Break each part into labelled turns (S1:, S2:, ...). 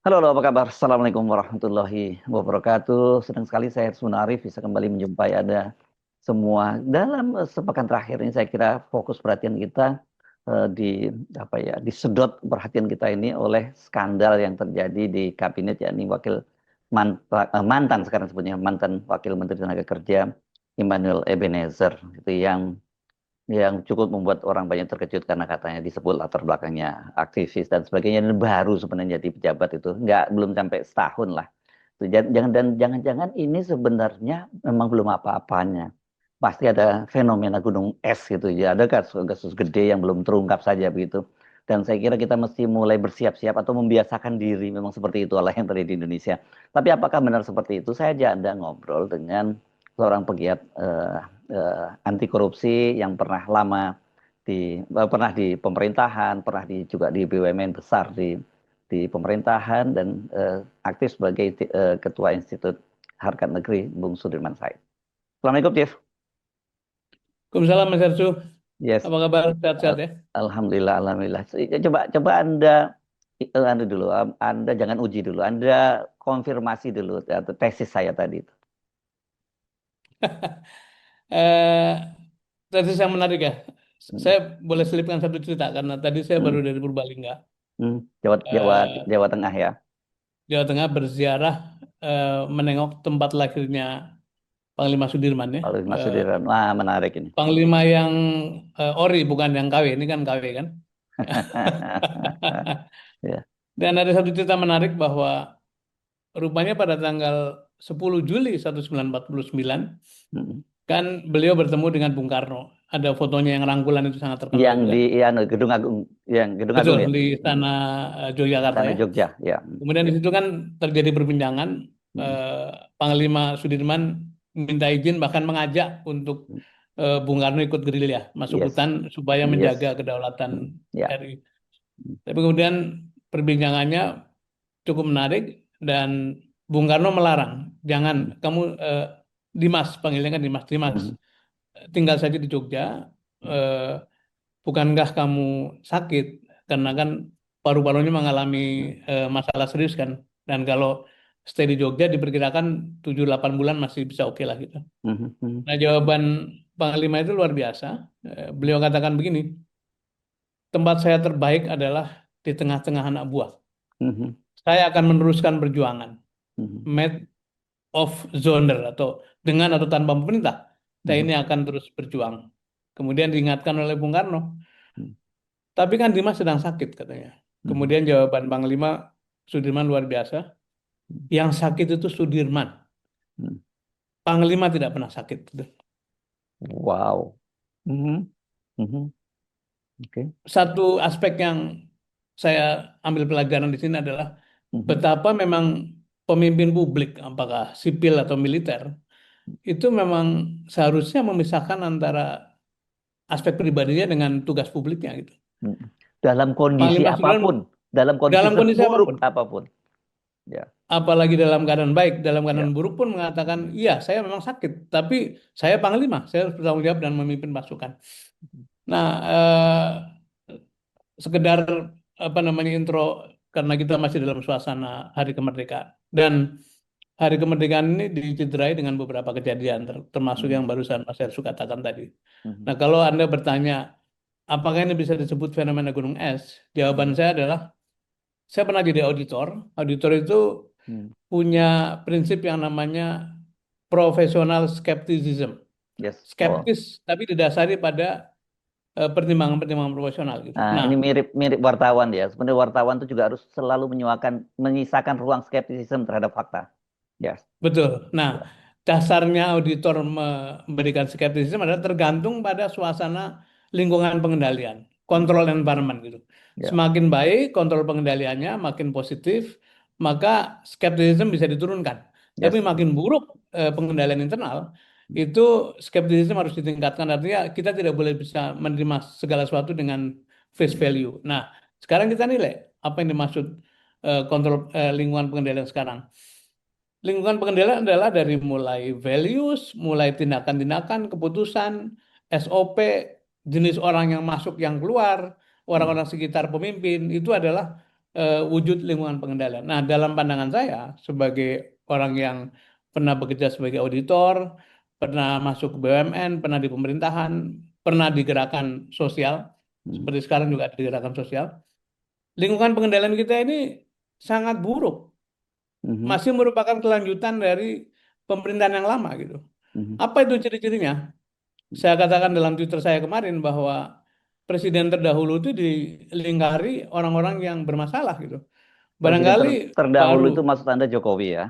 S1: Halo, halo, apa kabar? Assalamualaikum warahmatullahi wabarakatuh. Senang sekali saya Sunarif bisa kembali menjumpai Anda semua. Dalam sepekan terakhir ini saya kira fokus perhatian kita di apa ya, disedot perhatian kita ini oleh skandal yang terjadi di kabinet, yakni mantan sekarang sebutnya mantan Wakil Menteri Tenaga Kerja Immanuel Ebenezer, itu yang cukup membuat orang banyak terkejut karena katanya disebut latar belakangnya aktivis dan sebagainya, dan baru sebenarnya jadi pejabat itu nggak belum sampai setahun lah. Jangan-jangan ini sebenarnya memang belum apa-apanya, pasti ada fenomena gunung es gitu ya, ada kasus-kasus gede yang belum terungkap saja begitu. Dan saya kira kita mesti mulai bersiap-siap atau membiasakan diri, memang seperti itu lah yang terjadi di Indonesia. Tapi apakah benar seperti itu? Saya ajak Anda ngobrol dengan seorang pegiat anti korupsi yang pernah di pemerintahan, pernah juga di BUMN besar di pemerintahan, dan aktif sebagai ketua Institut Harkat Negeri Bung Sudirman Said. Assalamualaikum, Chief.
S2: Waalaikumsalam Mas Arsu.
S1: Yes.
S2: Apa kabar? Sehat-sehat ya?
S1: Alhamdulillah, alhamdulillah. Coba coba Anda dulu, Anda jangan uji dulu, Anda konfirmasi dulu atau tesis saya tadi itu.
S2: Eh, Tesis yang menarik ya.
S1: Hmm.
S2: Saya boleh selipkan satu cerita karena tadi saya
S1: Hmm.
S2: baru dari Purbalingga.
S1: Hmm. Jawa Jawa
S2: Eh,
S1: Jawa Tengah ya.
S2: Jawa Tengah berziarah menengok tempat lahirnya Panglima Sudirman ya.
S1: Kalau Mas
S2: Eh,
S1: Sudirman, wah menarik ini.
S2: Panglima yang ori bukan yang KW. Ini kan KW kan.
S1: Ya.
S2: Dan ada satu cerita menarik bahwa rupanya pada tanggal 10 Juli 1949
S1: Hmm.
S2: kan beliau bertemu dengan Bung Karno. Ada fotonya yang rangkulan itu sangat terkenal
S1: Yang
S2: juga.
S1: di yang Gedung
S2: Betul,
S1: Agung ya.
S2: di
S1: Hmm.
S2: Istana Yogyakarta
S1: Sana
S2: ya.
S1: Jogja ya.
S2: Kemudian di
S1: Ya.
S2: situ kan terjadi perbincangan,
S1: Hmm.
S2: eh, Panglima Sudirman minta izin bahkan mengajak untuk Bung Karno ikut gerilya masuk
S1: Yes.
S2: hutan supaya menjaga
S1: Yes.
S2: kedaulatan
S1: Hmm. Ya.
S2: RI. Tapi kemudian perbincangannya cukup menarik dan Bung Karno melarang, jangan
S1: Hmm.
S2: kamu Dimas, panggilnya kan Dimas, Dimas
S1: Hmm.
S2: tinggal saja di Jogja. eh, Bukankah kamu sakit? Karena kan paru-parunya mengalami masalah serius kan. Dan kalau stay di Jogja diperkirakan 7-8 bulan masih bisa oke lah gitu.
S1: Hmm. Hmm.
S2: Nah, jawaban Panglima itu luar biasa. Beliau katakan begini, tempat saya terbaik adalah di tengah-tengah anak buah.
S1: Hmm.
S2: Saya akan meneruskan perjuangan.
S1: Hmm.
S2: Made of Zoner atau dengan atau tanpa pemerintah. Saya
S1: Hmm.
S2: ini akan terus berjuang. Kemudian diingatkan oleh Bung Karno,
S1: Hmm.
S2: tapi kan Dimas sedang sakit katanya.
S1: Hmm.
S2: Kemudian jawaban Panglima Sudirman luar biasa. Yang sakit itu Sudirman.
S1: Hmm.
S2: Panglima tidak pernah sakit. Gitu.
S1: Wow. Hmm. Hmm. Oke.
S2: Satu aspek yang saya ambil pelajaran di sini adalah
S1: Hmm.
S2: betapa memang pemimpin publik, apakah sipil atau militer, itu memang seharusnya memisahkan antara aspek pribadinya dengan tugas publiknya gitu.
S1: Hmm. Dalam kondisi
S2: Panglima Sudirman
S1: apapun, dalam kondisi
S2: dalam kondisi
S1: seburuk
S2: apapun,
S1: apapun. Ya.
S2: apalagi dalam keadaan baik, dalam keadaan
S1: Ya.
S2: buruk pun mengatakan, iya saya memang sakit, tapi saya panglima, saya harus bertanggung jawab dan memimpin pasukan. Nah, sekedar apa namanya intro karena kita masih dalam suasana Hari Kemerdekaan dan Hari Kemerdekaan ini dicederai dengan beberapa kejadian, termasuk
S1: Hmm.
S2: yang barusan Mas Hersu katakan tadi.
S1: Hmm.
S2: Nah, kalau Anda bertanya, apakah ini bisa disebut fenomena gunung es? Jawaban
S1: Hmm.
S2: saya adalah, saya pernah jadi auditor. Auditor itu
S1: Hmm.
S2: punya prinsip yang namanya professional skepticism.
S1: Yes. Oh.
S2: Skeptis, tapi didasari pada pertimbangan-pertimbangan profesional gitu.
S1: Nah,
S2: Nah,
S1: ini mirip-mirip wartawan ya. Sebenarnya wartawan itu juga harus selalu menyisakan ruang skeptisisme terhadap fakta. Yes.
S2: betul. Nah,
S1: Ya.
S2: dasarnya auditor memberikan skeptisisme adalah tergantung pada suasana lingkungan pengendalian,
S1: Hmm.
S2: kontrol environment gitu.
S1: Ya.
S2: Semakin baik kontrol pengendaliannya, makin positif, maka skeptisisme bisa diturunkan. Tapi
S1: Yes.
S2: makin buruk pengendalian internal, itu skeptisisme harus ditingkatkan. Artinya kita tidak boleh bisa menerima segala sesuatu dengan face value. Nah, sekarang kita nilai apa yang dimaksud kontrol lingkungan pengendalian sekarang. Lingkungan pengendalian adalah dari mulai values, mulai tindakan-tindakan, keputusan, SOP, jenis orang yang masuk yang keluar,
S1: Hmm.
S2: orang-orang sekitar pemimpin, itu adalah wujud lingkungan pengendalian. Nah, dalam pandangan saya sebagai orang yang pernah bekerja sebagai auditor, pernah masuk ke BUMN, pernah di pemerintahan, pernah di gerakan sosial,
S1: Hmm.
S2: seperti sekarang juga ada di gerakan sosial, lingkungan pengendalian kita ini sangat buruk,
S1: Mhm.
S2: masih merupakan kelanjutan dari pemerintahan yang lama gitu.
S1: Mhm.
S2: Apa itu ciri-cirinya? Saya katakan dalam Twitter saya kemarin bahwa presiden terdahulu itu dilingkari orang-orang yang bermasalah gitu.
S1: Presiden
S2: Barangkali
S1: terdahulu itu
S2: baru
S1: maksud Anda Jokowi ya?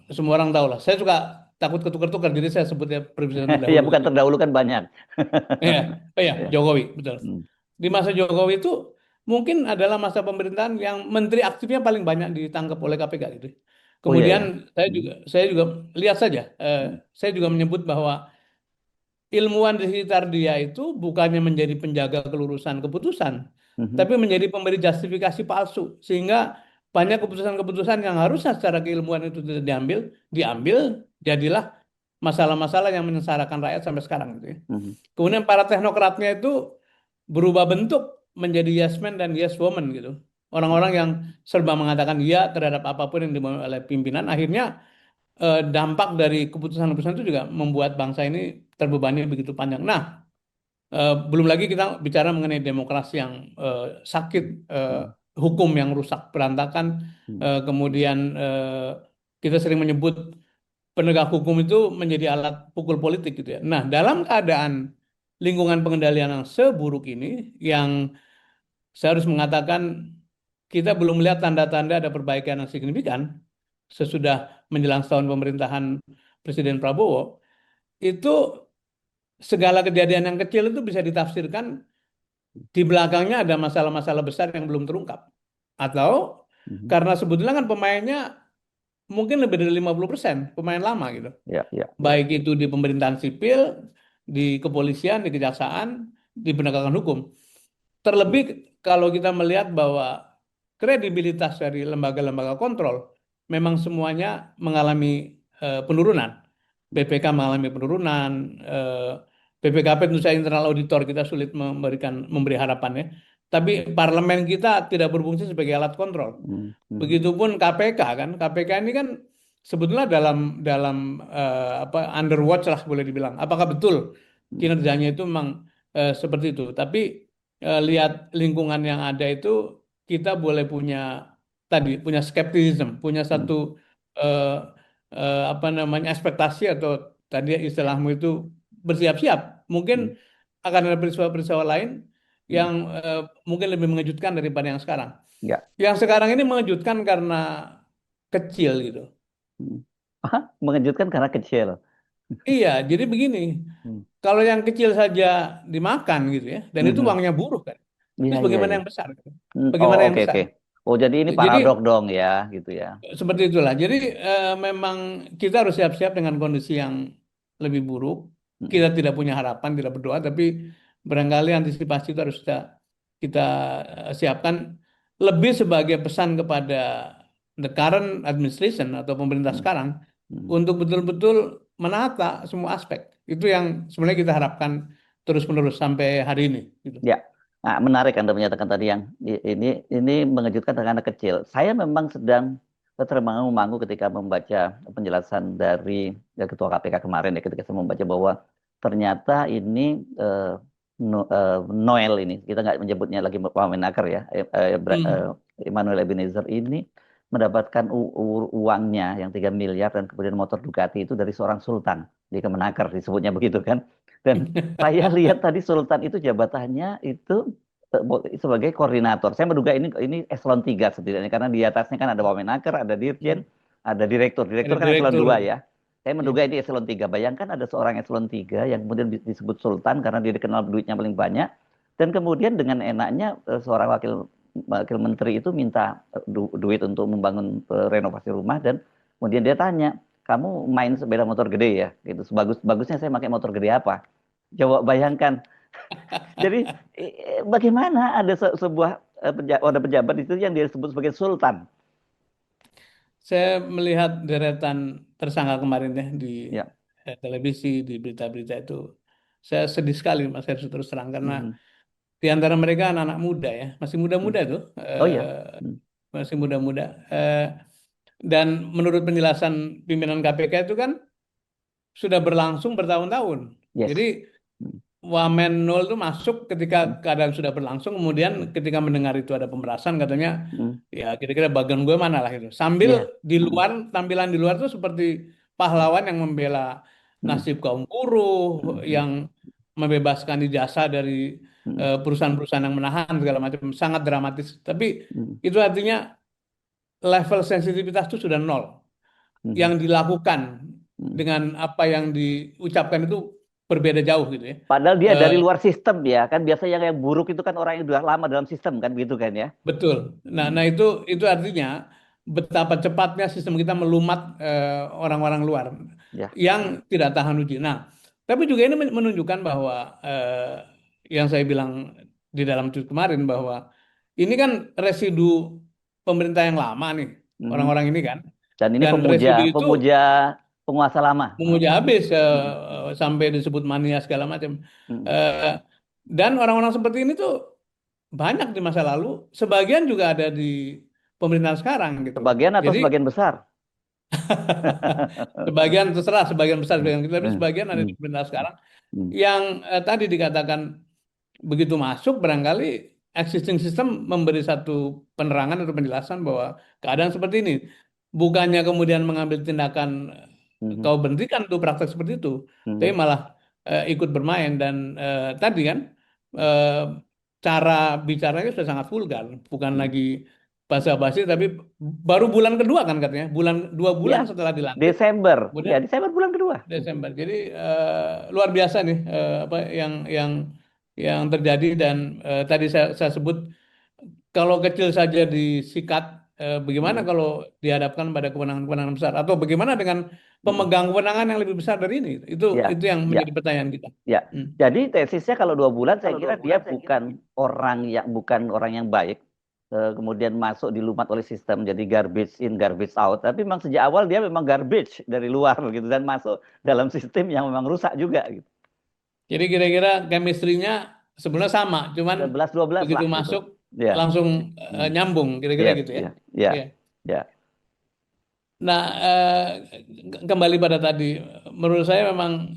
S2: semua orang tahu lah. Saya suka takut ketukar-tukar, jadi saya sebutnya presiden
S1: Ya
S2: terdahulu
S1: bukan
S2: gitu.
S1: terdahulu kan banyak.
S2: Iya, oh iya,
S1: Ya.
S2: Jokowi, betul.
S1: Hmm.
S2: Di masa Jokowi itu mungkin adalah masa pemerintahan yang menteri aktifnya paling banyak ditangkap oleh KPK gitu.
S1: Oh iya
S2: Kemudian
S1: ya. Hmm.
S2: saya juga lihat saja,
S1: Hmm.
S2: saya juga menyebut bahwa ilmuwan di sekitar dia itu bukannya menjadi penjaga kelurusan keputusan,
S1: Mhm.
S2: tapi menjadi pemberi justifikasi palsu. Sehingga banyak keputusan-keputusan yang harusnya secara keilmuan itu tidak diambil, diambil, jadilah masalah-masalah yang menyengsarakan rakyat sampai sekarang gitu ya.
S1: Mhm.
S2: Kemudian para teknokratnya itu berubah bentuk menjadi yes man dan yes woman gitu. Orang-orang yang serba mengatakan iya terhadap apapun yang dimau oleh pimpinan, akhirnya dampak dari keputusan-keputusan itu juga membuat bangsa ini terbebani begitu panjang. Nah, belum lagi kita bicara mengenai demokrasi yang sakit,
S1: Hmm.
S2: hukum yang rusak berantakan,
S1: Hmm.
S2: kemudian kita sering menyebut penegak hukum itu menjadi alat pukul politik gitu ya. Nah, dalam keadaan lingkungan pengendalian yang seburuk ini, yang saya harus mengatakan kita belum melihat tanda-tanda ada perbaikan yang signifikan sesudah menjelang setahun pemerintahan Presiden Prabowo, itu segala kejadian yang kecil itu bisa ditafsirkan di belakangnya ada masalah-masalah besar yang belum terungkap. Atau
S1: Mhm.
S2: karena sebetulnya kan pemainnya mungkin lebih dari 50% pemain lama gitu.
S1: Ya, ya, ya.
S2: Baik itu di pemerintahan sipil, di kepolisian, di kejaksaan, di penegakan hukum. Terlebih kalau kita melihat bahwa kredibilitas dari lembaga-lembaga kontrol memang semuanya mengalami penurunan. BPK mengalami penurunan, eh, BPKP tentu saja internal auditor kita sulit memberi harapan ya. Tapi parlemen kita tidak berfungsi sebagai alat kontrol.
S1: Mhm. Mhm.
S2: Begitupun KPK kan, KPK ini kan sebetulnya dalam dalam apa underwatch lah boleh dibilang. Apakah betul
S1: Mhm.
S2: kinerjanya itu memang seperti itu? Tapi lihat lingkungan yang ada itu kita boleh punya tadi punya skepticism, punya satu
S1: Mhm.
S2: eh, apa namanya ekspektasi atau tadi istilahmu itu bersiap-siap. Mungkin
S1: Mhm.
S2: akan ada peristiwa-peristiwa lain
S1: Mhm.
S2: yang mungkin lebih mengejutkan daripada yang sekarang.
S1: Ya.
S2: Yang sekarang ini mengejutkan karena kecil gitu.
S1: Mhm. Mengejutkan karena kecil.
S2: Iya, jadi begini,
S1: Mhm.
S2: kalau yang kecil saja dimakan gitu ya, dan itu
S1: Mhm.
S2: uangnya buruh kan.
S1: Iya,
S2: Terus
S1: iya,
S2: bagaimana
S1: iya.
S2: yang besar? Gitu?
S1: Oh,
S2: Bagaimana yang
S1: oke,
S2: besar?
S1: oke. Oh, jadi ini
S2: Jadi
S1: paradok dong ya, gitu ya.
S2: seperti itulah. Jadi memang kita harus siap-siap dengan kondisi yang lebih buruk.
S1: Mhm.
S2: Kita tidak punya harapan, tidak berdoa, tapi barangkali antisipasi itu harus kita siapkan lebih sebagai pesan kepada the current administration atau pemerintah
S1: Mhm.
S2: sekarang
S1: Mhm.
S2: untuk betul-betul menata semua aspek. Itu yang sebenarnya kita harapkan terus-menerus sampai hari ini. Gitu.
S1: Ya, nah, menarik Anda menyatakan tadi yang ini mengejutkan dengan anak kecil. Saya memang sedang termangu-mangu ketika membaca penjelasan dari Ketua KPK kemarin ya, ketika saya membaca bahwa ternyata ini Noel ini, kita nggak menyebutnya lagi Wamenaker ya,
S2: Hmm.
S1: Emmanuel Ebenezer ini mendapatkan uangnya yang 3 miliar dan kemudian motor Ducati itu dari seorang sultan di Kemenaker disebutnya begitu kan. Dan saya lihat tadi Sultan itu jabatannya itu sebagai koordinator. Saya menduga ini eselon 3 setidaknya karena di atasnya kan ada Wamenaker, ada Dirjen,
S2: Hmm.
S1: ada Direktur.
S2: Ada
S1: Direktur kan eselon
S2: direktur.
S1: 2 ya. Saya menduga
S2: Hmm.
S1: ini eselon 3. Bayangkan ada seorang eselon 3 yang kemudian disebut Sultan karena dia dikenal duitnya paling banyak dan kemudian dengan enaknya seorang wakil wakil menteri itu minta duit untuk membangun renovasi rumah dan kemudian dia tanya, "Kamu main sepeda motor gede ya?" Gitu. Sebagus-bagusnya saya pakai motor gede apa? Coba bayangkan. Jadi bagaimana ada sebuah ada pejabat itu yang disebut sebagai sultan?
S2: Saya melihat deretan tersangka kemarin ya di
S1: Ya.
S2: televisi, di berita-berita itu, saya sedih sekali Mas Hersu terus terang karena
S1: Mhm.
S2: di antara mereka anak-anak muda ya, masih
S1: Hmm.
S2: muda-muda tuh,
S1: Oh iya. Hmm.
S2: masih muda-muda. Dan menurut penjelasan pimpinan KPK itu kan sudah berlangsung bertahun-tahun. Jadi
S1: Yes. Hmm.
S2: Wamen nol itu masuk ketika
S1: Hmm.
S2: keadaan sudah berlangsung, kemudian ketika mendengar itu ada pemerasan, katanya
S1: Hmm.
S2: ya kira-kira bagian gue mana lah itu. Sambil
S1: Iya.
S2: di
S1: Hmm.
S2: luar, tampilan di luar tuh seperti pahlawan yang membela
S1: Hmm.
S2: nasib kaum buruh,
S1: Hmm. Hmm.
S2: yang membebaskan ijazah dari
S1: Hmm.
S2: perusahaan-perusahaan yang menahan segala macam, sangat dramatis. Tapi
S1: Hmm.
S2: itu artinya level sensitivitas itu sudah nol.
S1: Hmm.
S2: Yang dilakukan
S1: Hmm.
S2: dengan apa yang diucapkan itu berbeda jauh gitu ya.
S1: Padahal dia
S2: Eh,
S1: dari luar sistem ya kan, biasanya yang buruk itu kan orang yang udah lama dalam sistem kan gitu kan ya.
S2: Betul. Nah,
S1: Hmm.
S2: nah itu artinya betapa cepatnya sistem kita melumat orang-orang luar
S1: Ya.
S2: yang tidak tahan uji. Nah, tapi juga ini menunjukkan bahwa yang saya bilang di dalam tweet kemarin bahwa ini kan residu pemerintah yang lama nih,
S1: Mhm.
S2: orang-orang ini kan.
S1: Dan ini
S2: Dan
S1: pemuja,
S2: residu itu
S1: pemuja penguasa lama.
S2: memuja habis
S1: Mhm.
S2: sampai disebut mania segala macam.
S1: Mhm.
S2: Eh, dan orang-orang seperti ini tuh banyak di masa lalu, sebagian juga ada di pemerintahan sekarang gitu.
S1: Sebagian atau
S2: Jadi
S1: sebagian besar?
S2: sebagian terserah, sebagian besar,
S1: Mhm.
S2: sebagian kecil, tapi
S1: Mhm.
S2: sebagian ada di
S1: Mhm.
S2: pemerintahan sekarang
S1: Mhm.
S2: yang tadi dikatakan begitu masuk barangkali existing system memberi satu penerangan atau penjelasan bahwa keadaan seperti ini bukannya kemudian mengambil tindakan
S1: Mhm.
S2: kau berhentikan tuh praktek seperti itu, tapi
S1: Mhm.
S2: malah ikut bermain dan tadi kan eh, cara bicaranya sudah sangat vulgar, bukan
S1: Mhm.
S2: lagi basa-basi, tapi baru bulan kedua kan katanya, 2 bulan
S1: Ya,
S2: setelah dilantik,
S1: Desember. Ya,
S2: kemudian
S1: Desember bulan kedua.
S2: Desember. Jadi luar biasa nih apa yang terjadi dan tadi saya sebut kalau kecil saja disikat, bagaimana
S1: Mhm.
S2: kalau dihadapkan pada kewenangan-kewenangan besar atau bagaimana dengan
S1: Mhm.
S2: pemegang kewenangan yang lebih besar dari ini?
S1: Ya,
S2: Itu yang menjadi
S1: ya,
S2: pertanyaan kita.
S1: ya.
S2: Hmm.
S1: Jadi tesisnya kalau 2 bulan, saya kira dia bukan orang yang baik. Kemudian masuk dilumat oleh sistem jadi garbage in garbage out. Tapi memang sejak awal dia memang garbage dari luar gitu dan masuk dalam sistem yang memang rusak juga gitu.
S2: Jadi kira-kira chemistry-nya sebenarnya sama, cuman
S1: 11-12
S2: begitu
S1: lah gitu.
S2: masuk
S1: Ya.
S2: langsung
S1: Hmm.
S2: nyambung, kira-kira
S1: Yes,
S2: gitu ya.
S1: ya, ya,
S2: Iya.
S1: ya.
S2: Nah, kembali pada tadi, menurut saya memang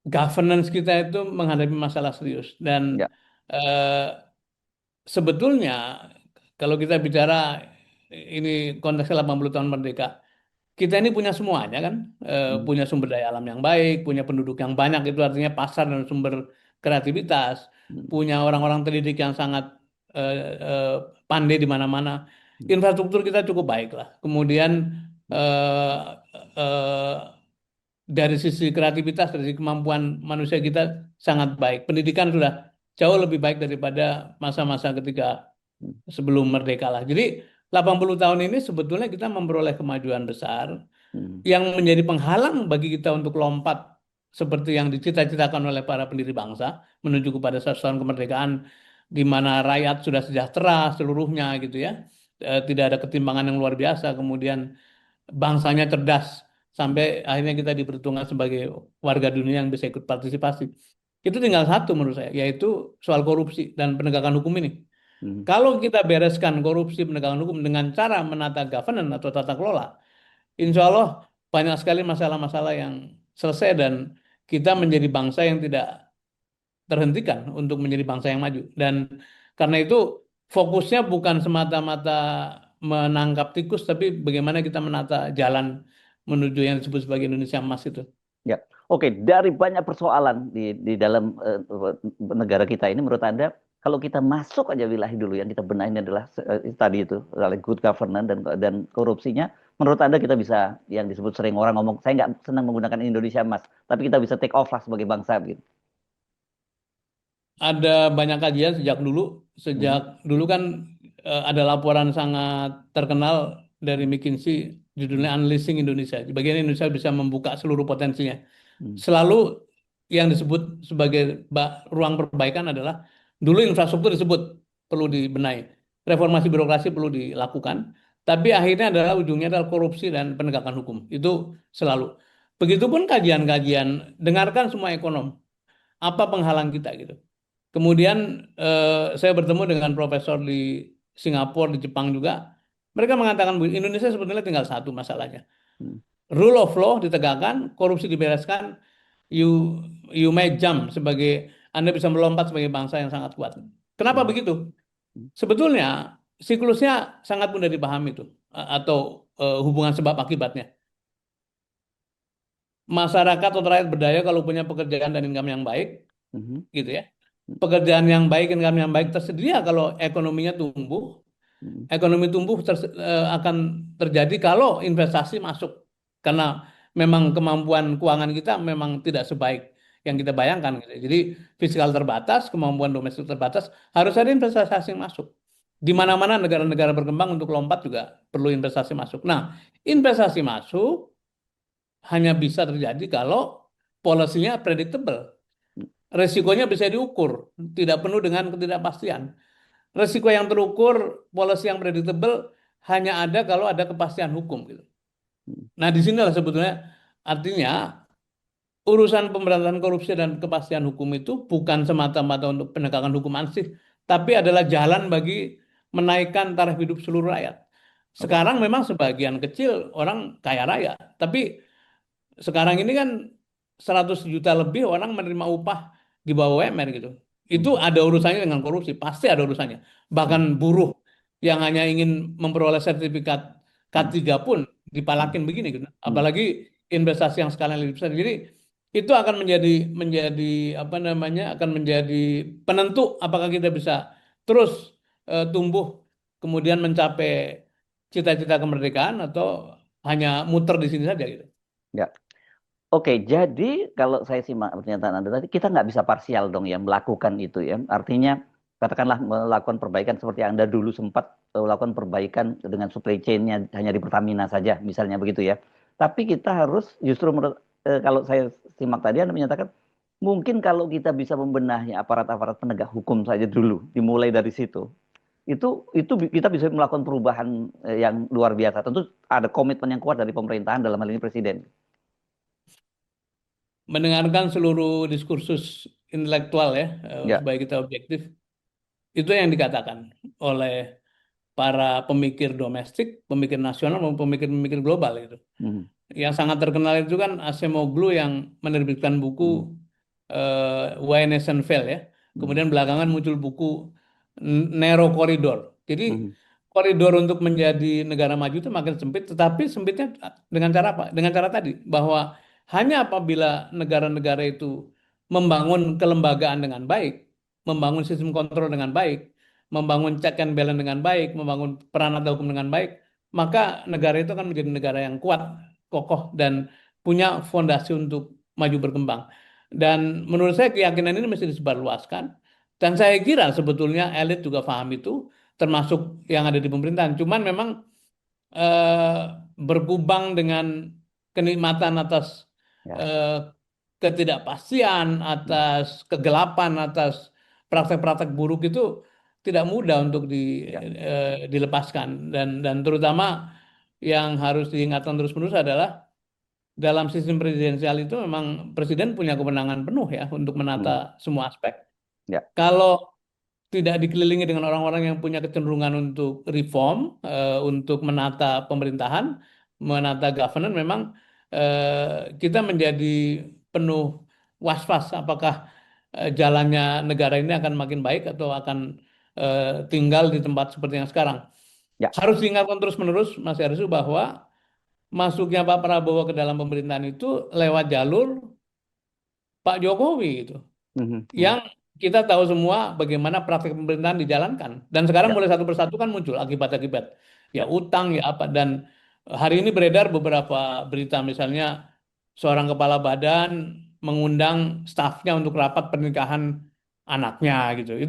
S2: governance kita itu menghadapi masalah serius dan
S1: Ya.
S2: eh, sebetulnya kalau kita bicara ini konteksnya 80 tahun merdeka, kita ini punya semuanya kan.
S1: Hmm.
S2: Punya sumber daya alam yang baik, punya penduduk yang banyak, itu artinya pasar dan sumber kreativitas,
S1: Hmm.
S2: punya orang-orang terdidik yang sangat eh, eh, pandai di mana-mana,
S1: Hmm.
S2: infrastruktur kita cukup baik lah. Kemudian eh, eh, dari sisi kreativitas, dari sisi kemampuan manusia kita sangat baik. Pendidikan sudah jauh lebih baik daripada masa-masa ketika sebelum merdeka lah. Jadi 80 tahun ini sebetulnya kita memperoleh kemajuan besar
S1: Hmm.
S2: yang menjadi penghalang bagi kita untuk lompat seperti yang dicita-citakan oleh para pendiri bangsa menuju kepada 100 tahun kemerdekaan di mana rakyat sudah sejahtera seluruhnya gitu ya. Tidak ada ketimpangan yang luar biasa, kemudian bangsanya cerdas sampai akhirnya kita diperhitungkan sebagai warga dunia yang bisa ikut partisipasi. Itu tinggal satu menurut saya, yaitu soal korupsi dan penegakan hukum ini.
S1: Hmm.
S2: Kalau kita bereskan korupsi penegakan hukum dengan cara menata governance atau tata kelola, insya Allah banyak sekali masalah-masalah yang selesai dan kita menjadi bangsa yang tidak terhentikan untuk menjadi bangsa yang maju. Dan karena itu fokusnya bukan semata-mata menangkap tikus, tapi bagaimana kita menata jalan menuju yang disebut sebagai Indonesia Emas itu.
S1: Ya, oke. Dari banyak persoalan di dalam negara kita ini, menurut Anda, kalau kita masuk aja wilayah dulu yang kita benahin adalah tadi itu, adalah good governance dan korupsinya. Menurut Anda kita bisa yang disebut sering orang ngomong, saya nggak senang menggunakan Indonesia Emas, tapi kita bisa take off lah sebagai bangsa gitu.
S2: Ada banyak kajian sejak
S1: Mhm.
S2: dulu kan ada laporan sangat terkenal dari McKinsey judulnya
S1: Mhm.
S2: Unleashing Indonesia. Di bagian Indonesia bisa membuka seluruh potensinya.
S1: Mhm.
S2: Selalu yang disebut sebagai ruang perbaikan adalah dulu infrastruktur disebut perlu dibenahi, reformasi birokrasi perlu dilakukan, tapi akhirnya adalah ujungnya adalah korupsi dan penegakan hukum. Itu selalu. Begitupun kajian-kajian, dengarkan semua ekonom. Apa penghalang kita gitu? Kemudian saya bertemu dengan profesor di Singapura, di Jepang juga. Mereka mengatakan Indonesia sebetulnya tinggal satu masalahnya.
S1: Hmm.
S2: Rule of law ditegakkan, korupsi dibereskan, you you may jump sebagai Anda bisa melompat sebagai bangsa yang sangat kuat. Kenapa
S1: Hmm.
S2: begitu?
S1: Hmm.
S2: Sebetulnya siklusnya sangat mudah dipahami itu atau hubungan sebab akibatnya. Masyarakat atau rakyat berdaya kalau punya pekerjaan dan income yang baik,
S1: Hmm.
S2: gitu ya. Pekerjaan yang baik, income yang baik tersedia kalau ekonominya tumbuh.
S1: Hmm.
S2: Ekonomi tumbuh akan terjadi kalau investasi masuk. Karena memang kemampuan keuangan kita memang tidak sebaik yang kita bayangkan, gitu. Jadi fiskal terbatas, kemampuan domestik terbatas, harus ada investasi asing masuk. Di mana-mana negara-negara berkembang untuk lompat juga perlu investasi masuk. Nah, investasi masuk hanya bisa terjadi kalau polisinya predictable. Resikonya bisa diukur, tidak penuh dengan ketidakpastian. Resiko yang terukur, polisi yang predictable hanya ada kalau ada kepastian hukum gitu. Nah, di sinilah sebetulnya artinya urusan pemberantasan korupsi dan kepastian hukum itu bukan semata-mata untuk penegakan hukum ansih, tapi adalah jalan bagi menaikkan taraf hidup seluruh rakyat.
S1: Oke.
S2: Sekarang memang sebagian kecil orang kaya raya, tapi sekarang ini kan 100 juta lebih orang menerima upah di bawah UMR gitu. Itu
S1: Hmm.
S2: ada urusannya dengan korupsi, pasti ada urusannya.
S1: Hmm.
S2: Bahkan buruh yang hanya ingin memperoleh sertifikat
S1: Hmm.
S2: K3 pun
S1: Hmm.
S2: dipalakin begini gitu.
S1: Hmm.
S2: Apalagi investasi yang skala lebih besar. Jadi itu akan menjadi apa namanya? Akan menjadi penentu apakah kita bisa terus tumbuh kemudian mencapai cita-cita kemerdekaan atau hanya muter di sini saja gitu.
S1: Ya. Oke, jadi kalau saya simak pernyataan Anda tadi, kita nggak bisa parsial dong ya melakukan itu ya. Artinya, katakanlah melakukan perbaikan seperti Anda dulu sempat melakukan perbaikan dengan supply chain-nya hanya di Pertamina saja, misalnya begitu ya. Tapi kita harus justru, kalau saya simak tadi Anda menyatakan, mungkin kalau kita bisa membenahi aparat-aparat penegak hukum saja dulu, dimulai dari situ. Itu kita bisa melakukan perubahan yang luar biasa. Tentu ada komitmen yang kuat dari pemerintahan dalam hal ini presiden.
S2: Mendengarkan seluruh diskursus intelektual ya,
S1: Ya.
S2: supaya kita objektif, itu yang dikatakan oleh para pemikir domestik, pemikir nasional, maupun pemikir-pemikir global gitu.
S1: Mhm.
S2: Yang sangat terkenal itu kan Acemoglu yang menerbitkan buku
S1: Mhm.
S2: Why Nation Fail ya.
S1: Mhm.
S2: Kemudian belakangan muncul buku Narrow Corridor. Jadi
S1: Mhm.
S2: koridor untuk menjadi negara maju itu makin sempit, tetapi sempitnya dengan cara apa? Dengan cara tadi bahwa hanya apabila negara-negara itu membangun kelembagaan dengan baik, membangun sistem kontrol dengan baik, membangun check and balance dengan baik, membangun peranata hukum dengan baik, maka negara itu akan menjadi negara yang kuat, kokoh, dan punya fondasi untuk maju berkembang. Dan menurut saya keyakinan ini mesti disebarluaskan. Dan saya kira sebetulnya elit juga paham itu, termasuk yang ada di pemerintahan. Cuman memang eh, berkubang dengan kenikmatan atas
S1: Ya.
S2: eh, ketidakpastian,
S1: Mhm.
S2: atas kegelapan, atas praktek-praktek buruk itu tidak mudah untuk
S1: Ya.
S2: dilepaskan. Dan terutama yang harus diingatkan terus-menerus adalah dalam sistem presidensial itu memang presiden punya kewenangan penuh ya untuk menata
S1: Mhm.
S2: semua aspek.
S1: Ya.
S2: Kalau tidak dikelilingi dengan orang-orang yang punya kecenderungan untuk reform, untuk menata pemerintahan, menata governance, memang kita menjadi penuh was-was apakah jalannya negara ini akan makin baik atau akan tinggal di tempat seperti yang sekarang.
S1: Ya.
S2: Harus diingatkan terus-menerus, Mas Arsu, bahwa masuknya Pak Prabowo ke dalam pemerintahan itu lewat jalur Pak Jokowi itu
S1: Mhm.
S2: yang
S1: Mhm.
S2: kita tahu semua bagaimana praktek pemerintahan dijalankan. Dan sekarang
S1: Ya.
S2: mulai satu persatu kan muncul akibat-akibat. Ya
S1: Ya.
S2: utang, ya apa. Dan hari ini beredar beberapa berita misalnya seorang kepala badan mengundang stafnya untuk rapat pernikahan anaknya gitu.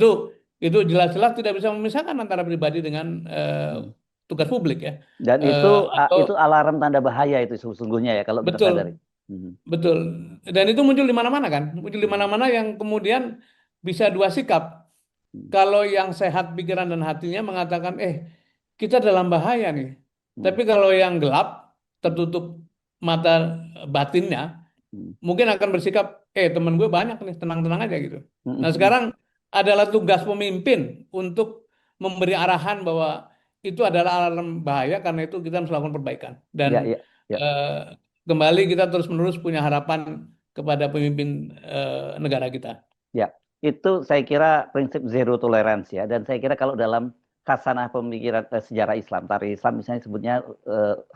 S2: Itu jelas-jelas tidak bisa memisahkan antara pribadi dengan
S1: Mhm.
S2: tugas publik ya.
S1: Dan
S2: Atau
S1: itu alarm tanda bahaya itu sesungguhnya ya kalau kita sadari.
S2: betul.
S1: Mhm.
S2: Betul. Dan itu muncul di mana-mana kan? Muncul di
S1: Mhm.
S2: mana-mana yang kemudian bisa dua sikap.
S1: Mhm.
S2: Kalau yang sehat pikiran dan hatinya mengatakan, kita dalam bahaya nih.
S1: Mhm.
S2: Tapi kalau yang gelap,
S1: Mhm.
S2: tertutup mata batinnya,
S1: Mhm.
S2: mungkin akan bersikap, temen gue banyak nih, tenang-tenang aja gitu. Nah
S1: Mhm.
S2: sekarang adalah tugas pemimpin untuk memberi arahan bahwa itu adalah alarm bahaya, karena itu kita harus melakukan perbaikan.
S1: Ya,
S2: Dan
S1: ya, ya,
S2: kembali kita terus-menerus punya harapan kepada pemimpin negara kita.
S1: ya. Itu saya kira prinsip zero tolerance ya. Dan saya kira kalau dalam khasanah pemikiran sejarah Islam, tarikh Islam misalnya sebutnya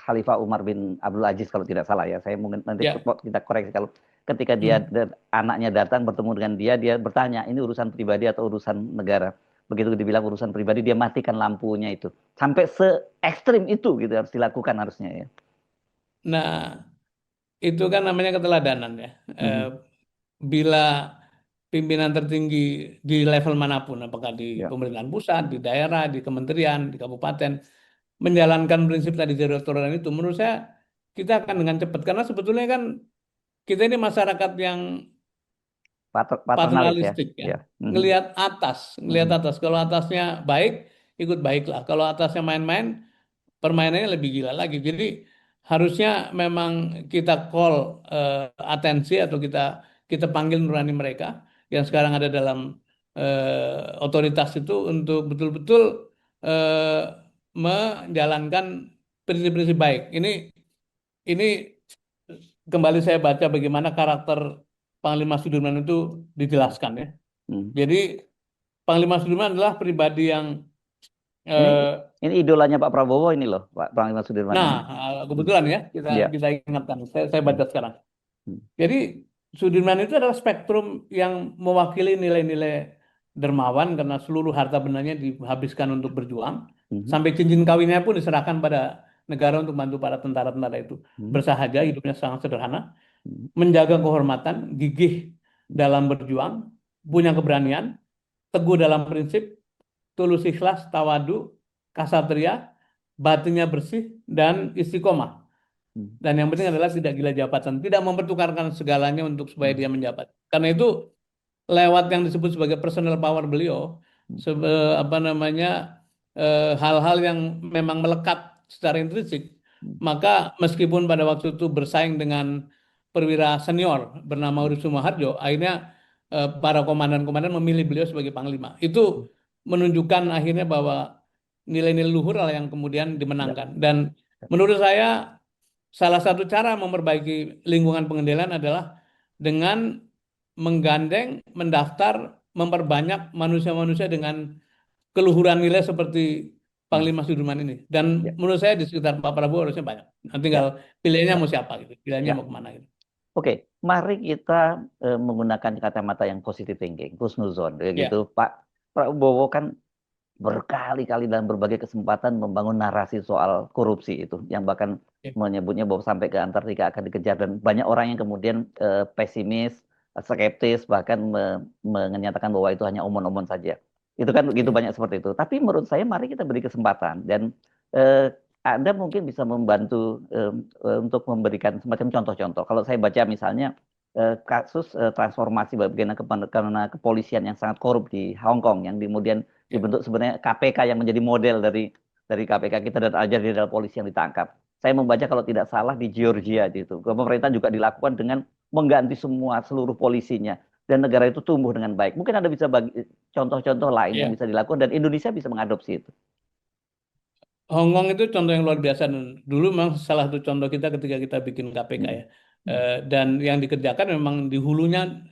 S1: Khalifah Umar bin Abdul Aziz kalau tidak salah ya. Saya mungkin nanti
S2: Ya.
S1: kita koreksi kalau ketika dia
S2: Hmm.
S1: anaknya datang bertemu dengan dia bertanya ini urusan pribadi atau urusan negara. Begitu dibilang urusan pribadi, dia matikan lampunya itu. Sampai se ekstrim itu gitu harus dilakukan harusnya ya.
S2: Nah, itu kan namanya keteladanan ya. Eh,
S1: Mhm.
S2: Bila pimpinan tertinggi di level manapun, apakah di
S1: Ya,
S2: pemerintahan pusat, di daerah, di kementerian, di kabupaten, menjalankan prinsip tadi zero tolerance itu, menurut saya kita akan dengan cepat. Karena sebetulnya kan kita ini masyarakat yang
S1: paternalis ya.
S2: paternalistik ya.
S1: Ya. Mhm.
S2: Ngelihat
S1: Mhm.
S2: atas. Kalau atasnya baik, ikut baiklah. Kalau atasnya main-main, permainannya lebih gila lagi. Jadi harusnya memang kita call atensi, atau kita kita panggil nurani mereka yang sekarang ada dalam otoritas itu untuk betul-betul eh, menjalankan prinsip-prinsip baik. Ini kembali saya baca bagaimana karakter Panglima Sudirman itu dijelaskan ya.
S1: Mhm.
S2: Jadi Panglima Sudirman adalah pribadi yang
S1: Ini
S2: eh,
S1: ini idolanya Pak Prabowo ini loh, Pak Panglima Sudirman
S2: nah,
S1: ini. Mhm.
S2: kebetulan ya kita
S1: Ya.
S2: kita ingatkan. Saya
S1: Mhm.
S2: baca sekarang.
S1: Mhm.
S2: Jadi Sudirman itu adalah spektrum yang mewakili nilai-nilai dermawan, karena seluruh harta bendanya dihabiskan untuk berjuang,
S1: Mhm.
S2: sampai cincin kawinnya pun diserahkan pada negara untuk bantu para tentara-tentara itu.
S1: Mhm.
S2: Bersahaja, hidupnya sangat sederhana,
S1: Mhm.
S2: menjaga kehormatan, gigih dalam berjuang, punya keberanian, teguh dalam prinsip, tulus ikhlas, tawadu, kasatria, batinnya bersih, dan istiqomah.
S1: Mhm.
S2: Dan yang penting adalah tidak gila jabatan, tidak mempertukarkan segalanya untuk supaya dia
S1: Mhm.
S2: menjabat. Karena itu lewat yang disebut sebagai personal power beliau, apa namanya, hal-hal yang memang melekat secara intrinsik,
S1: Mhm.
S2: maka meskipun pada waktu itu bersaing dengan perwira senior bernama Urip Sumoharjo, akhirnya para komandan-komandan memilih beliau sebagai panglima. Itu menunjukkan akhirnya bahwa nilai-nilai luhur lah yang kemudian
S1: Ya.
S2: dimenangkan. Dan menurut saya salah satu cara memperbaiki lingkungan pengendalian adalah dengan menggandeng, mendaftar, memperbanyak manusia-manusia dengan keluhuran nilai seperti
S1: Mhm.
S2: Panglima Sudirman ini. Dan
S1: Ya.
S2: menurut saya di sekitar Pak Prabowo harusnya banyak. Nah,
S1: Ya.
S2: tinggal pilihannya
S1: Ya.
S2: mau siapa gitu, pilihannya
S1: Ya.
S2: mau kemana gitu.
S1: Oke, mari kita menggunakan kacamata yang positive thinking, husnuzon, ya gitu.
S2: Ya,
S1: Pak Prabowo kan berkali-kali dalam berbagai kesempatan membangun narasi soal korupsi itu, yang bahkan
S2: ya,
S1: menyebutnya bahwa sampai ke Antartika akan dikejar dan banyak orang yang kemudian pesimis, skeptis, bahkan menyatakan bahwa itu hanya omon-omon saja. Itu kan begitu
S2: ya.
S1: banyak seperti itu. Tapi menurut saya mari kita beri kesempatan dan eh, Anda mungkin bisa membantu untuk memberikan semacam contoh-contoh. Kalau saya baca misalnya kasus transformasi bagaimana karena kepolisian yang sangat korup di Hong Kong yang kemudian
S2: Ya.
S1: dibentuk sebenarnya KPK yang menjadi model dari KPK kita dan ajar jenderal polisi yang ditangkap. Saya membaca kalau tidak salah di Georgia gitu. Pemerintah juga dilakukan dengan mengganti semua seluruh polisinya dan negara itu tumbuh dengan baik. Mungkin Anda bisa bagi contoh-contoh lain yang
S2: Ya.
S1: bisa dilakukan dan Indonesia bisa mengadopsi itu.
S2: Hongkong itu contoh yang luar biasa, dan dulu memang salah satu contoh kita ketika kita bikin KPK
S1: Hmm.
S2: ya. Dan yang dikerjakan memang di hulunya,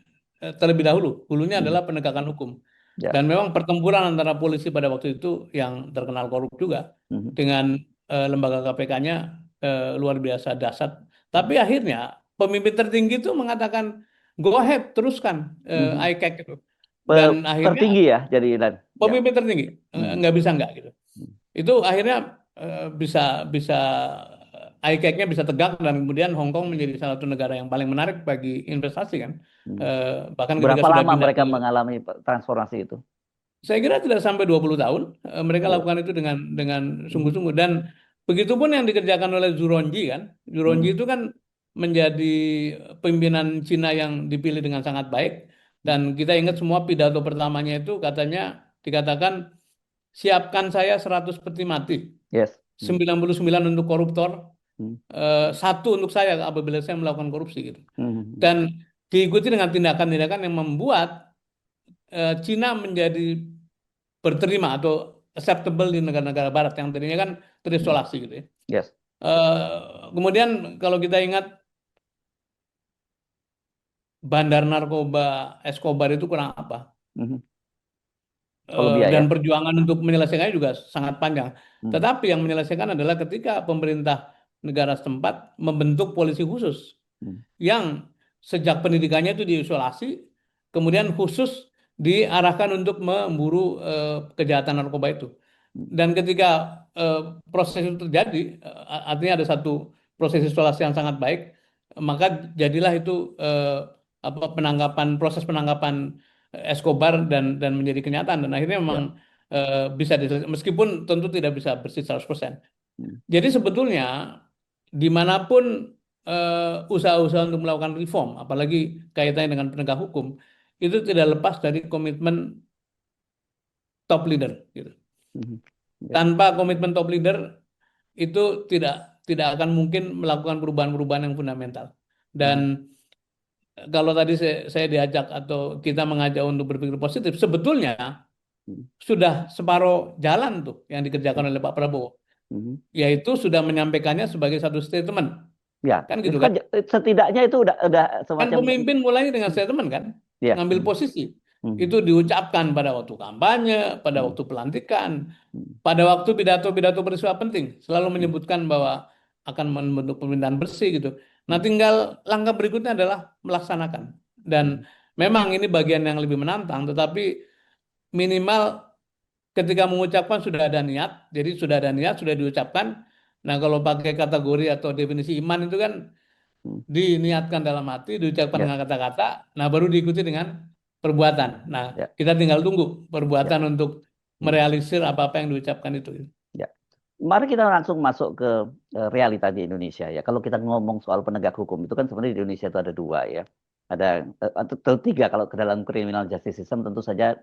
S2: terlebih dahulu, hulunya
S1: Hmm.
S2: adalah penegakan hukum.
S1: Ya.
S2: Dan memang pertempuran antara polisi pada waktu itu yang terkenal korup juga
S1: Hmm.
S2: dengan lembaga KPK-nya luar biasa dahsyat.
S1: Hmm.
S2: Tapi akhirnya pemimpin tertinggi itu mengatakan go ahead, teruskan
S1: Hmm.
S2: ICAC itu. Dan akhirnya
S1: Tertinggi ya jadi dan ya.
S2: pemimpin tertinggi
S1: Hmm.
S2: nggak bisa nggak gitu.
S1: Hmm.
S2: Itu akhirnya bisa bisa ICAC-nya bisa tegak, dan kemudian Hong Kong menjadi salah satu negara yang paling menarik bagi investasi kan.
S1: Hmm.
S2: Bahkan ketika
S1: Berapa
S2: sudah
S1: lama
S2: pindah
S1: mereka
S2: ke,
S1: mengalami transformasi itu?
S2: saya kira tidak sampai 20 tahun mereka
S1: Oh.
S2: lakukan itu dengan
S1: Hmm.
S2: sungguh-sungguh. Dan begitu pun yang dikerjakan oleh Zuronji kan. Zuronji
S1: Hmm.
S2: itu kan menjadi pimpinan Cina yang dipilih dengan sangat baik, dan kita ingat semua pidato pertamanya itu katanya dikatakan siapkan saya 100 peti mati.
S1: Yes. Hmm.
S2: 99 untuk koruptor,
S1: Hmm.
S2: satu untuk saya apabila saya melakukan korupsi gitu.
S1: Hmm.
S2: Dan diikuti dengan tindakan-tindakan yang membuat Cina menjadi berterima atau acceptable di negara-negara Barat yang tadinya kan
S1: Hmm.
S2: terisolasi gitu ya.
S1: Yes.
S2: Kemudian kalau kita ingat bandar narkoba Escobar itu kurang apa?
S1: Mhm. Kolombia
S2: Dan
S1: ya.
S2: perjuangan untuk menyelesaikannya juga sangat panjang.
S1: Hmm.
S2: Tetapi yang menyelesaikan adalah ketika pemerintah negara setempat membentuk polisi khusus
S1: Hmm.
S2: yang sejak pendidikannya itu diisolasi, kemudian khusus diarahkan untuk memburu kejahatan narkoba itu.
S1: Hmm.
S2: Dan ketika proses itu terjadi, artinya ada satu proses isolasi yang sangat baik, maka jadilah itu apa proses penangkapan Escobar dan menjadi kenyataan dan akhirnya memang
S1: Ya.
S2: bisa diselesaikan meskipun tentu tidak bisa bersih 100%.
S1: Hmm.
S2: Jadi sebetulnya dimanapun usaha-usaha untuk melakukan reform, apalagi kaitannya dengan penegak hukum, itu tidak lepas dari komitmen top leader, gitu.
S1: Mhm. Ya.
S2: Tanpa komitmen top leader itu tidak tidak akan mungkin melakukan perubahan-perubahan yang fundamental. Dan
S1: Mhm.
S2: kalau tadi saya diajak atau kita mengajak untuk berpikir positif, sebetulnya
S1: Mhm.
S2: sudah separuh jalan tuh yang dikerjakan oleh Pak Prabowo,
S1: Mhm.
S2: yaitu sudah menyampaikannya sebagai satu statement,
S1: Ya,
S2: kan
S1: itu
S2: gitu
S1: kan
S2: kan?
S1: setidaknya itu udah
S2: Kan
S1: semacam.
S2: pemimpin mulainya dengan statement kan,
S1: Ya.
S2: ngambil
S1: Mhm.
S2: posisi.
S1: Mhm.
S2: Itu diucapkan pada waktu kampanye, pada
S1: Mhm.
S2: waktu pelantikan,
S1: Mhm.
S2: pada waktu pidato-pidato peristiwa penting, selalu
S1: Mhm.
S2: menyebutkan bahwa akan membentuk pemerintahan bersih gitu. Nah,
S1: Mhm.
S2: tinggal langkah berikutnya adalah melaksanakan. Dan
S1: Mhm.
S2: memang ini bagian yang lebih menantang, tetapi minimal ketika mengucapkan sudah ada niat, jadi sudah ada niat, sudah diucapkan. Nah, kalau pakai kategori atau definisi iman itu kan
S1: Mhm.
S2: diniatkan dalam hati, diucapkan
S1: Ya.
S2: dengan kata-kata, nah baru diikuti dengan perbuatan. Nah,
S1: Ya.
S2: kita tinggal tunggu
S1: Ya.
S2: perbuatan untuk
S1: Mhm.
S2: merealisir apa-apa yang diucapkan itu.
S1: Ya. Mari kita langsung masuk ke realita di Indonesia ya. Kalau kita ngomong soal penegak hukum itu kan sebenarnya di Indonesia itu ada dua ya. Ada atau tiga kalau ke dalam criminal justice system tentu saja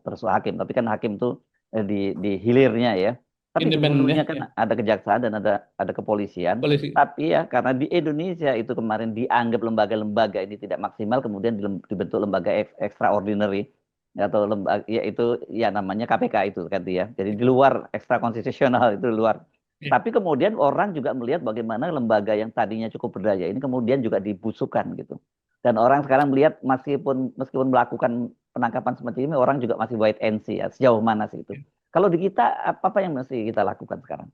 S1: termasuk hakim. Tapi kan hakim itu di hilirnya ya. Tapi di
S2: Independen ya,
S1: hulunya kan
S2: ya.
S1: ada kejaksaan dan ada kepolisian.
S2: Polisi.
S1: Tapi ya karena di Indonesia itu kemarin dianggap lembaga-lembaga ini tidak maksimal, kemudian dibentuk lembaga extraordinary atau lembaga ya itu ya namanya KPK itu kan ya. Jadi di luar ekstra konstitusional itu di luar.
S2: Ya.
S1: Tapi kemudian orang juga melihat bagaimana lembaga yang tadinya cukup berdaya ini kemudian juga dibusukkan gitu. Dan orang sekarang melihat meskipun melakukan penangkapan seperti ini orang juga masih wait and see ya sejauh mana sih itu. Kalau di kita apa yang mesti kita lakukan sekarang?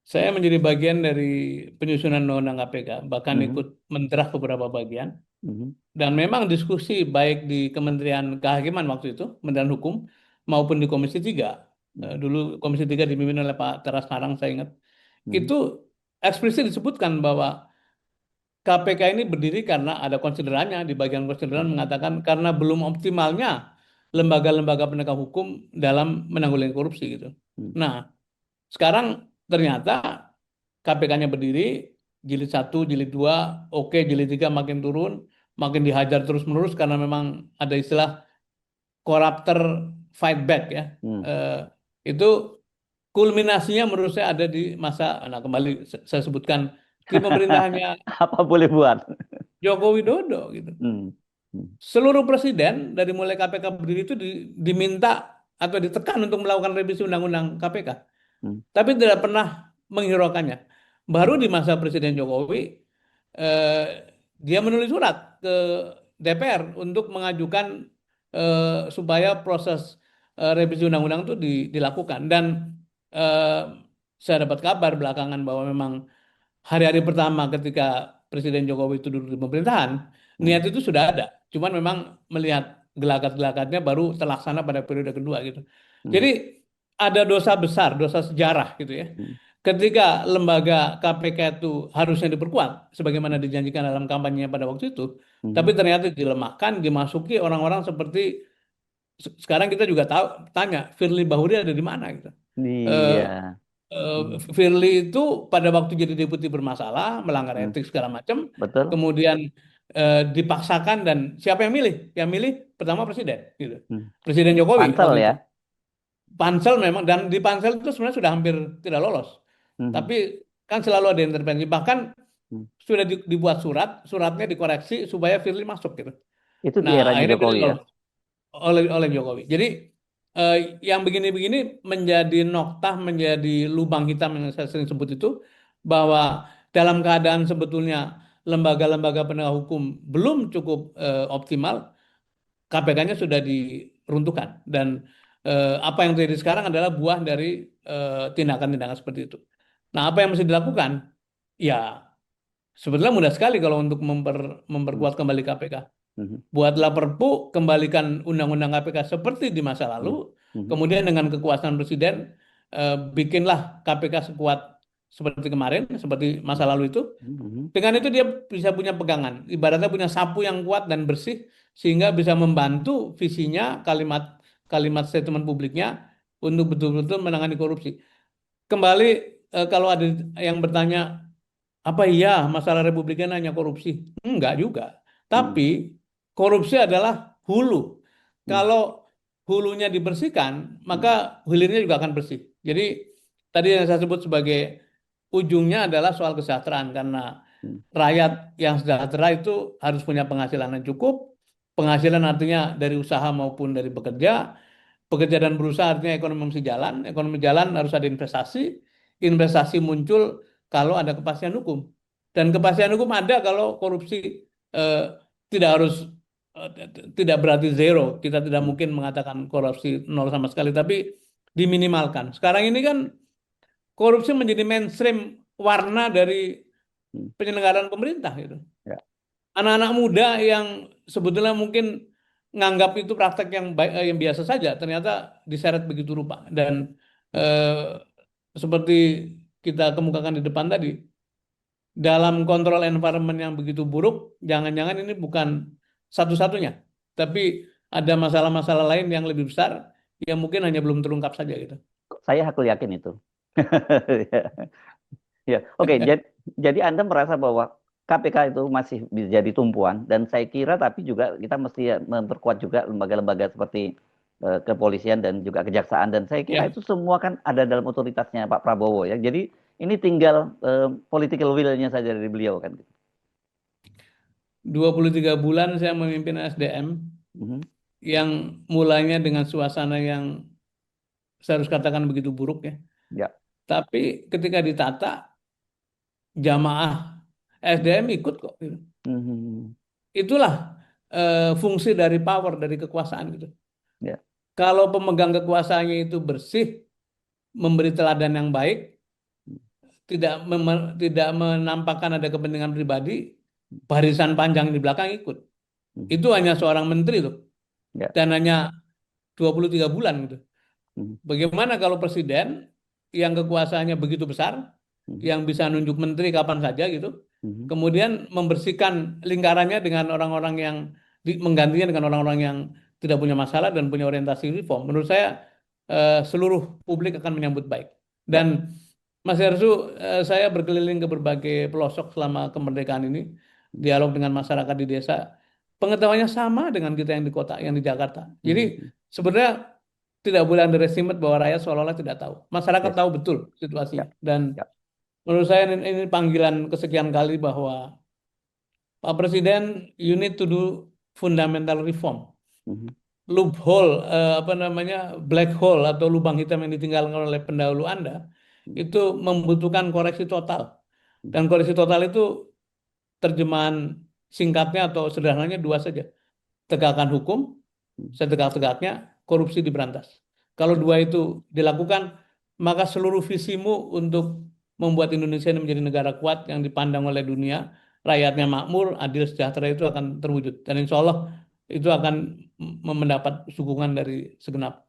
S2: Saya menjadi bagian dari penyusunan undang-undang KPK, bahkan
S1: Mhm.
S2: ikut menterah beberapa bagian.
S1: Mhm.
S2: Dan memang diskusi baik di Kementerian Kehakiman waktu itu, Kementerian Hukum, maupun di Komisi 3.
S1: Mhm.
S2: Dulu Komisi 3 dipimpin oleh Pak Teras Narang, saya ingat.
S1: Mhm.
S2: Itu eksplisit disebutkan bahwa KPK ini berdiri karena ada konsiderannya, di bagian konsideran
S1: Mhm.
S2: mengatakan karena belum optimalnya lembaga-lembaga penegak hukum dalam menanggulangi korupsi gitu.
S1: Mhm.
S2: Nah, sekarang ternyata KPK-nya berdiri, jilid satu, jilid 2, oke, jilid 3 makin turun, makin dihajar terus-menerus karena memang ada istilah corruptor fight back ya.
S1: Mhm.
S2: Eh, itu kulminasinya menurut saya ada di masa, nah kembali saya sebutkan di pemerintahannya
S1: Apa boleh buat?
S2: Joko Widodo gitu.
S1: Mhm. Mhm.
S2: Seluruh presiden dari mulai KPK berdiri itu diminta atau ditekan untuk melakukan revisi undang-undang KPK,
S1: Mhm.
S2: tapi tidak pernah menghiraukannya. Baru
S1: Mhm.
S2: di masa Presiden Jokowi, eh, dia menulis surat ke DPR untuk mengajukan supaya proses revisi undang-undang itu dilakukan. Dan eh, saya dapat kabar belakangan bahwa memang hari-hari pertama ketika Presiden Jokowi itu duduk di pemerintahan, niat
S1: Mhm.
S2: itu sudah ada. Cuman memang melihat gelagat-gelagatnya baru terlaksana pada periode kedua gitu.
S1: Mhm.
S2: Jadi ada dosa besar, dosa sejarah gitu ya.
S1: Mhm.
S2: Ketika lembaga KPK itu harusnya diperkuat, sebagaimana dijanjikan dalam kampanye pada waktu itu, tapi
S1: Mhm.
S2: ternyata dilemahkan, dimasuki orang-orang seperti sekarang kita juga tahu, tanya Firly Bahuri ada di mana gitu. Eh,
S1: Iya. Mhm.
S2: Firly itu pada waktu jadi deputi bermasalah, melanggar
S1: Mhm.
S2: etik segala macam,
S1: Betul.
S2: kemudian dipaksakan dan siapa yang milih? Yang milih pertama presiden, gitu.
S1: Mhm.
S2: Presiden Jokowi
S1: Pansel
S2: waktu itu.
S1: ya.
S2: Pansel memang dan di pansel itu sebenarnya sudah hampir tidak lolos,
S1: Mhm.
S2: tapi kan selalu ada intervensi. Bahkan
S1: Mhm.
S2: sudah dibuat surat, suratnya dikoreksi supaya Firly masuk gitu.
S1: Itu di
S2: Nah
S1: eranya
S2: akhirnya Firly
S1: Jokowi ya.
S2: lolos. oleh Jokowi. Jadi yang begini-begini menjadi noktah, menjadi lubang hitam yang saya sering sebut itu, bahwa dalam keadaan sebetulnya lembaga-lembaga penegak hukum belum cukup optimal, KPK-nya sudah diruntuhkan, dan apa yang terjadi sekarang adalah buah dari tindakan-tindakan seperti itu. Nah, apa yang mesti dilakukan? Ya, sebetulnya mudah sekali kalau untuk
S1: Hmm,
S2: memperkuat kembali KPK.
S1: mhm,
S2: Buatlah Perpu, kembalikan Undang-Undang KPK seperti di masa lalu,
S1: mhm, mhm,
S2: kemudian dengan kekuasaan Presiden, bikinlah KPK sekuat seperti kemarin, seperti masa lalu itu.
S1: mhm,
S2: Dengan itu dia bisa punya pegangan, ibaratnya punya sapu yang kuat dan bersih, sehingga bisa membantu visinya, kalimat kalimat statement publiknya untuk betul-betul menangani korupsi. Kembali, kalau ada yang bertanya, apa iya masalah Republikan hanya korupsi? Enggak juga.
S1: mhm,
S2: Tapi korupsi adalah hulu.
S1: mhm,
S2: Kalau hulunya dibersihkan, maka
S1: mhm,
S2: hilirnya juga akan bersih. Jadi tadi yang saya sebut sebagai ujungnya adalah soal kesejahteraan, karena
S1: mhm,
S2: rakyat yang sejahtera itu harus punya penghasilan yang cukup. Penghasilan artinya dari usaha maupun dari bekerja. Bekerja dan berusaha artinya ekonomi mesti jalan. Ekonomi jalan harus ada investasi. Investasi muncul kalau ada kepastian hukum. Dan kepastian hukum ada kalau korupsi eh, tidak harus, tidak berarti zero. Kita tidak
S1: mhm,
S2: mungkin mengatakan korupsi nol sama sekali, tapi diminimalkan. Sekarang ini kan korupsi menjadi mainstream warna dari
S1: mhm.
S2: penyelenggaraan pemerintah gitu.
S1: Ya.
S2: Anak-anak muda yang sebetulnya mungkin nganggap itu praktek yang baik, yang biasa saja, ternyata diseret begitu rupa. Dan eh, seperti kita kemukakan di depan tadi, dalam kontrol environment yang begitu buruk, jangan-jangan ini bukan satu-satunya, tapi ada masalah-masalah lain yang lebih besar yang mungkin hanya belum terungkap saja gitu.
S1: Saya aku yakin itu. Ya, oke. Jadi Anda merasa bahwa KPK itu masih bisa jadi tumpuan, dan saya kira tapi juga kita mesti ya memperkuat juga lembaga-lembaga seperti kepolisian dan juga kejaksaan, dan saya kira
S2: Ya,
S1: itu semua kan ada dalam otoritasnya Pak Prabowo ya. Jadi ini tinggal political will-nya saja dari beliau kan.
S2: 23 bulan saya memimpin SDM
S1: Mhm.
S2: yang mulanya dengan suasana yang saya harus katakan begitu buruk ya.
S1: Ya.
S2: Tapi ketika ditata, jamaah SDM ikut kok, gitu.
S1: Mhm.
S2: Itulah fungsi dari power, dari kekuasaan gitu.
S1: Ya.
S2: Kalau pemegang kekuasaannya itu bersih, memberi teladan yang baik, tidak menampakkan ada kepentingan pribadi, barisan panjang di belakang ikut.
S1: Mhm.
S2: Itu hanya seorang menteri loh,
S1: Ya.
S2: dan hanya 23 bulan gitu.
S1: Mhm.
S2: Bagaimana kalau presiden yang kekuasaannya begitu besar,
S1: Mhm.
S2: yang bisa nunjuk menteri kapan saja gitu,
S1: Mhm.
S2: kemudian membersihkan lingkarannya dengan orang-orang yang menggantinya dengan orang-orang yang tidak punya masalah dan punya orientasi reform. Menurut saya seluruh publik akan menyambut baik. Dan
S1: Ya.
S2: Mas Hersu, saya berkeliling ke berbagai pelosok selama kemerdekaan ini, dialog dengan masyarakat di desa, pengetahuannya sama dengan kita yang di kota, yang di Jakarta. Jadi
S1: Mhm.
S2: sebenarnya tidak boleh underestimate bahwa rakyat seolah-olah tidak tahu. Masyarakat
S1: Yes.
S2: tahu betul
S1: Ya.
S2: situasinya. Dan
S1: Ya.
S2: menurut saya ini panggilan kesekian kali bahwa Pak Presiden, you need to do fundamental reform.
S1: Mhm.
S2: Loophole, apa namanya, black hole atau lubang hitam yang ditinggalkan oleh pendahulu Anda itu membutuhkan koreksi total. Dan koreksi total itu terjemahan singkatnya atau sederhananya dua saja. Tegakkan hukum
S1: Mhm.
S2: setegak-tegaknya, korupsi diberantas. Kalau
S1: Ya.
S2: dua itu dilakukan, maka seluruh visimu untuk membuat Indonesia ini menjadi negara kuat yang dipandang oleh dunia, rakyatnya makmur, adil, sejahtera itu akan terwujud. Dan insya Allah itu akan mendapat dukungan dari segenap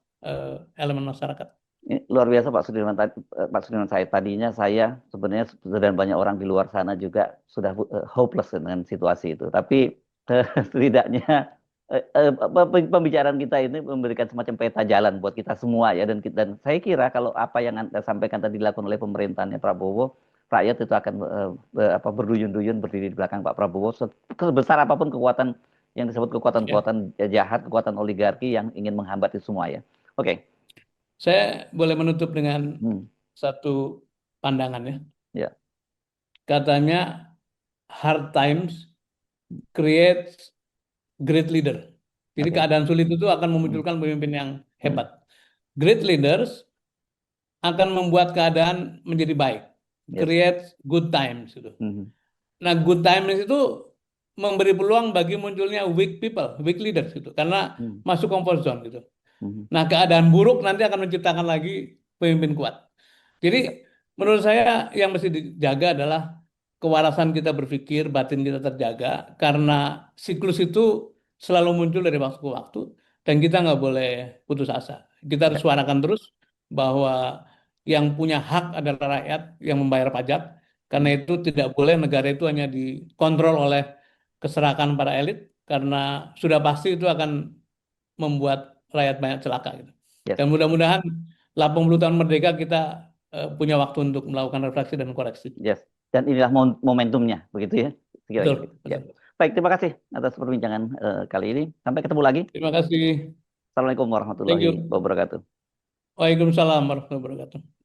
S2: elemen masyarakat.
S1: Ini luar biasa Pak Sudirman, Pak Sudirman, saya tadinya saya sebenarnya dan banyak orang di luar sana juga sudah hopeless dengan situasi itu. Tapi setidaknya pembicaraan kita ini memberikan semacam peta jalan buat kita semua ya, dan saya kira kalau apa yang Anda sampaikan tadi dilakukan oleh pemerintahannya Prabowo, rakyat itu akan berduyun-duyun berdiri di belakang Pak Prabowo, sebesar apapun kekuatan yang disebut
S2: Ya,
S1: kekuatan-kekuatan jahat, kekuatan oligarki yang ingin menghambat itu semua ya. Oke.
S2: saya boleh menutup dengan
S1: Hmm.
S2: satu pandangan ya.
S1: Ya.
S2: Katanya hard times creates great leader. Jadi
S1: Oke.
S2: keadaan sulit itu akan
S1: Hmm.
S2: memunculkan pemimpin yang
S1: Hmm.
S2: hebat. Great leaders akan membuat keadaan menjadi baik,
S1: Yes.
S2: create good times gitu.
S1: Hmm.
S2: Nah, good times itu memberi peluang bagi munculnya weak people, weak leaders gitu, karena
S1: Hmm.
S2: masuk comfort zone gitu.
S1: Hmm.
S2: Nah, keadaan buruk nanti akan menciptakan lagi pemimpin kuat. Jadi,
S1: Ya.
S2: menurut saya yang mesti dijaga adalah kewarasan kita berpikir, batin kita terjaga, karena siklus itu selalu muncul dari waktu ke waktu, dan kita nggak boleh putus asa. Kita harus
S1: Ya.
S2: suarakan terus bahwa yang punya hak adalah rakyat yang membayar pajak, karena
S1: Hmm.
S2: itu tidak boleh negara itu hanya dikontrol oleh keserakan para elit, karena sudah pasti itu akan membuat rakyat banyak celaka gitu.
S1: Yes.
S2: Dan mudah-mudahan 80 tahun merdeka kita punya waktu untuk melakukan refleksi dan koreksi.
S1: Yes. Dan inilah momentumnya, begitu ya? Sekiranya begitu.
S2: Betul,
S1: Ya.
S2: betul.
S1: Baik, terima kasih atas perbincangan kali ini. Sampai ketemu lagi.
S2: Terima kasih.
S1: Assalamualaikum
S2: Thank
S1: warahmatullahi
S2: you.
S1: wabarakatuh.
S2: Waalaikumsalam warahmatullahi wabarakatuh.